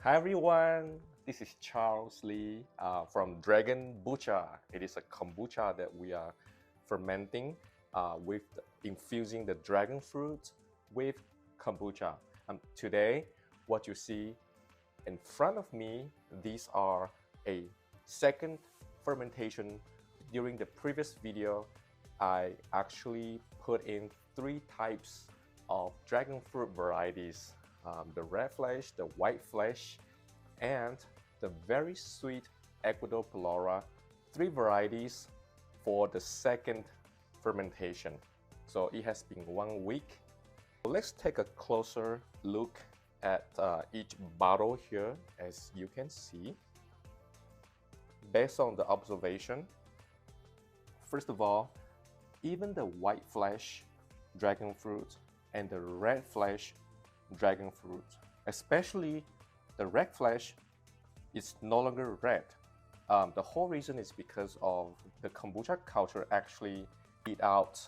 Hi everyone, this is Charles Lee from Dragonbucha. It is a kombucha that we are fermenting with infusing the dragon fruit with kombucha. Today, what you see in front of me, these are a second fermentation. During the previous video, I actually put in 3 types of dragon fruit varieties. The red flesh, the white flesh, and the very sweet Ecuador Pelora, 3 varieties for the second fermentation. So it has been 1 week. Let's take a closer look at each bottle here. As you can see, based on the observation, first of all, even the white flesh dragon fruit and the red flesh dragon fruit, especially the red flesh, is no longer red. The whole reason is because of the kombucha culture actually eat out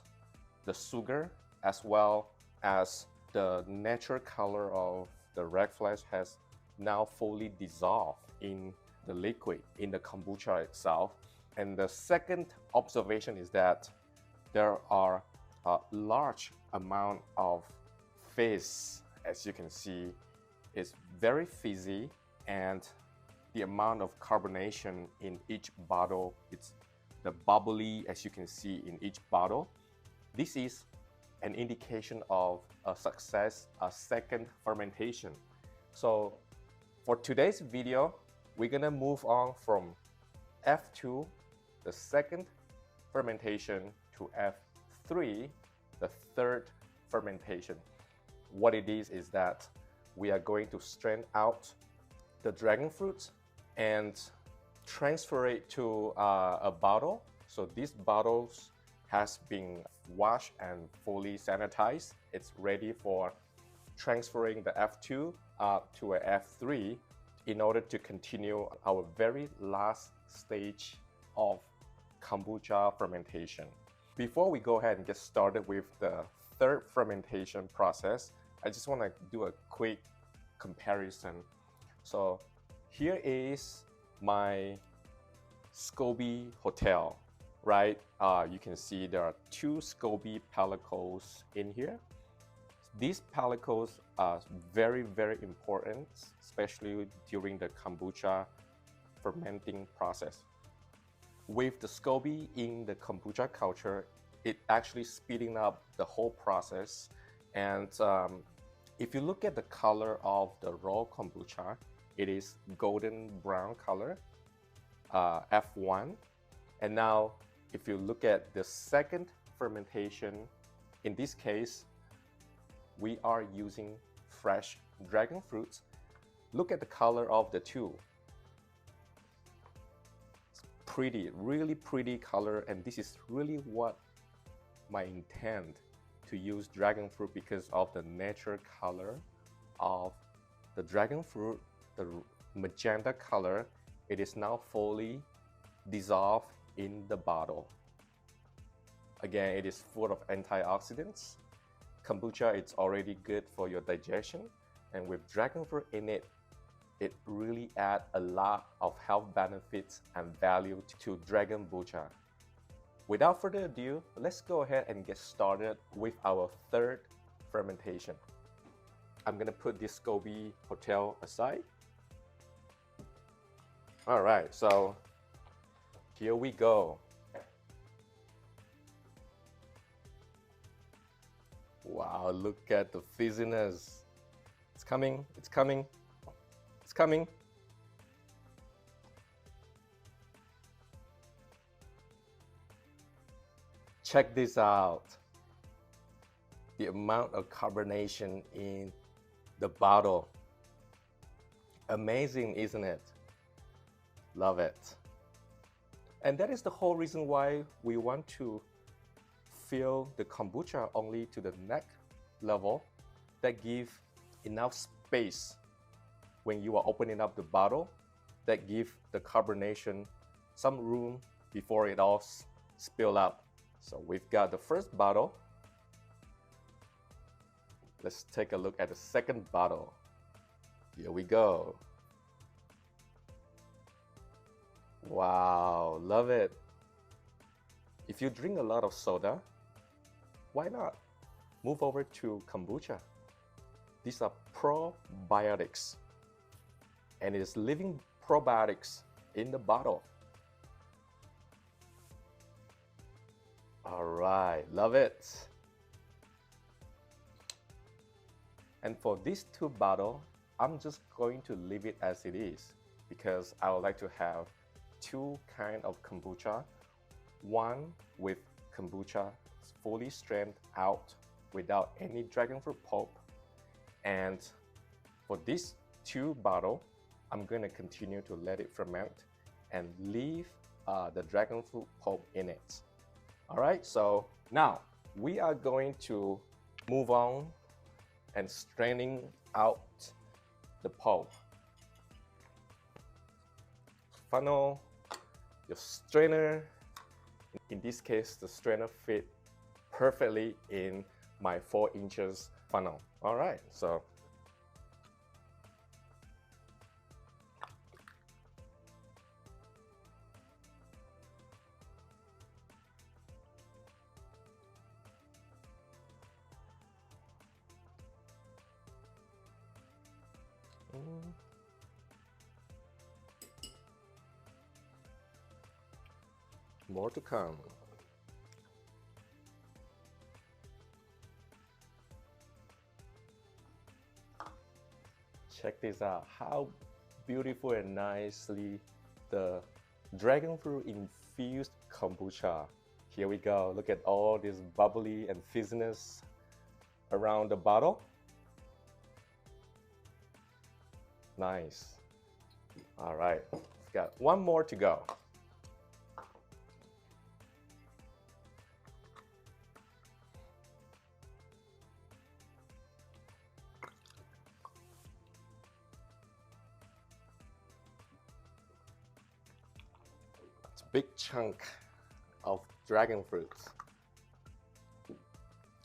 the sugar as well as the natural color of the red flesh has now fully dissolved in the liquid in the kombucha itself. And the second observation is that there are a large amount of fizz. As you can see, it's very fizzy, and the amount of carbonation in each bottle, it's the bubbly, as you can see in each bottle. This is an indication of a success, a second fermentation. So for today's video, we're gonna move on from F2, the second fermentation, to F3, the third fermentation. What it is that we are going to strain out the dragon fruit and transfer it to a bottle. So these bottles has been washed and fully sanitized. It's ready for transferring the F2 to a F3 in order to continue our very last stage of kombucha fermentation. Before we go ahead and get started with the third fermentation process, I just want to do a quick comparison. So here is my SCOBY hotel, right? You can see there are 2 SCOBY pellicles in here. These pellicles are very, very important, especially during the kombucha fermenting process. With the SCOBY in the kombucha culture, it actually speeding up the whole process. And if you look at the color of the raw kombucha, it is golden brown color, F1. And now, if you look at the second fermentation, in this case, we are using fresh dragon fruits. Look at the color of the 2. It's pretty, really pretty color, and this is really what my intent to use dragon fruit, because of the natural color of the dragon fruit, the magenta color. It is now fully dissolved in the bottle. Again, it is full of antioxidants. Kombucha, it's already good for your digestion, and with dragon fruit in it, it really adds a lot of health benefits and value to dragonbucha. Without further ado, let's go ahead and get started with our third fermentation. I'm gonna put this SCOBY hotel aside. All right, so here we go. Wow, look at the fizziness. It's coming, it's coming, it's coming. Check this out. The amount of carbonation in the bottle. Amazing, isn't it? Love it. And that is the whole reason why we want to fill the kombucha only to the neck level, that give enough space when you are opening up the bottle, that give the carbonation some room before it all spill out. So we've got the first bottle. Let's take a look at the second bottle. Here we go. Wow, love it. If you drink a lot of soda, why not move over to kombucha? These are probiotics, and it is living probiotics in the bottle. All right, love it. And for these two bottles, I'm just going to leave it as it is because I would like to have two kind of kombucha. One with kombucha fully strained out without any dragon fruit pulp. And for these two bottles, I'm going to continue to let it ferment and leave the dragon fruit pulp in it. All right, so now we are going to move on and straining out the pulp. Funnel your strainer. In this case, the strainer fit perfectly in my 4 inches funnel. All right, so more to come. Check this out, how beautiful and nicely the dragon fruit infused kombucha. Here we go, look at all this bubbly and fizziness around the bottle. Nice. All right, we've got one more to go. It's a big chunk of dragon fruits.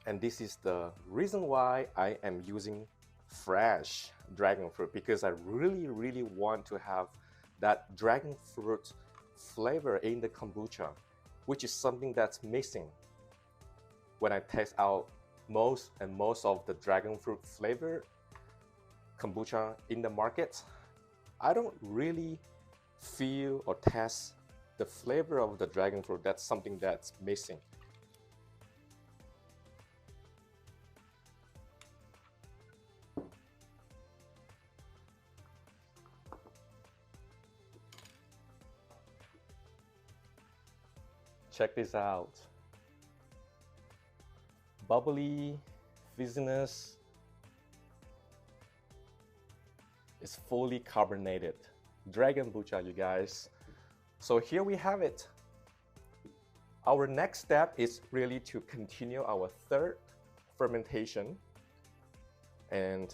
And this is the reason why I am using fresh dragon fruit, because I really want to have that dragon fruit flavor in the kombucha, which is something that's missing. When I test out most of the dragon fruit flavor kombucha in the market, I don't really feel or taste the flavor of the dragon fruit. That's something that's missing. Check this out. Bubbly, fizziness. It's fully carbonated. Dragonbucha, you guys. So here we have it. Our next step is really to continue our third fermentation. And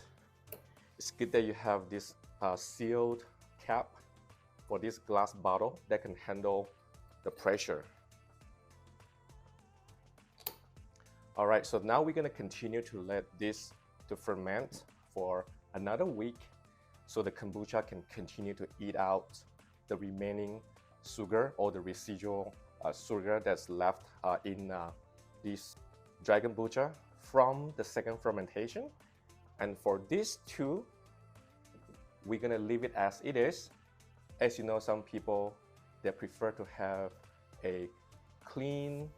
it's good that you have this sealed cap for this glass bottle that can handle the pressure. All right, so now we're gonna continue to let this to ferment for another week so the kombucha can continue to eat out the remaining sugar or the residual sugar that's left in this dragonbucha from the second fermentation. And for these two, we're gonna leave it as it is. As you know, some people, they prefer to have a clean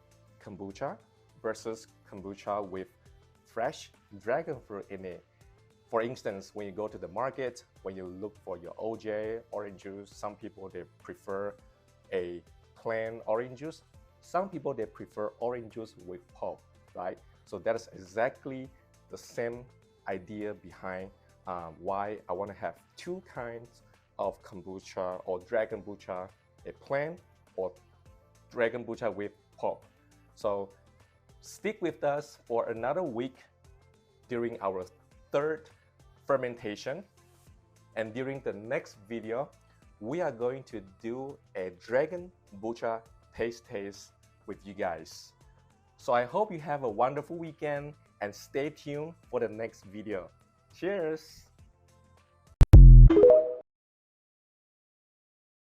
kombucha versus kombucha with fresh dragon fruit in it. For instance, when you go to the market, when you look for your OJ, orange juice, some people, they prefer a plain orange juice. Some people, they prefer orange juice with pulp, right? So that is exactly the same idea behind why I want to have two kinds of kombucha or dragonbucha, a plain or dragonbucha with pulp. So stick with us for another week during our third fermentation. And during the next video, we are going to do a dragonbucha taste with you guys. So I hope you have a wonderful weekend and stay tuned for the next video. Cheers!